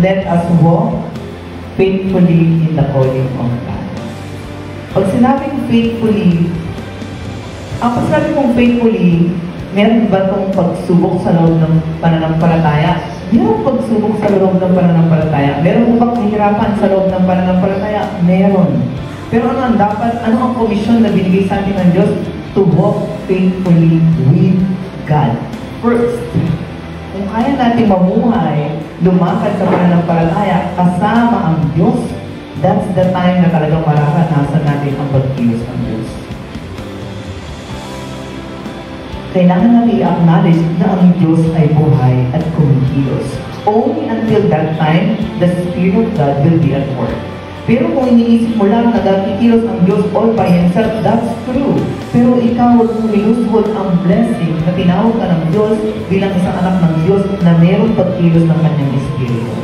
let us walk faithfully in the calling of God. Pag sinabing faithfully, ang pagsabi kong faithfully, meron ba itong pagsubok sa loob ng pananampalataya? Meron pagsubok sa loob ng pananampalataya. Meron bang kahirapan sa loob ng pananampalataya? Meron. Pero ano ang komisyon na binigay sa atin ng Diyos? To walk faithfully with God. First, kung kaya natin mamuhay, lumakad sa pananampalataya, kasama ang Diyos, that's the time na talagang mararanasan natin ang pagkilos ng Diyos. Kailangan natin i-acknowledge na ang Diyos ay buhay at kumikilos. Only until that time, the Spirit of God will be at work. Pero kung iniisip mo lang na nagkikilos ang Diyos all by Himself, that's true. Pero ikaw, kung minushold ang blessing na tinawag ka ng Diyos bilang isang anak ng Diyos na mayroong pagkilos ng Kanyang Espiritu.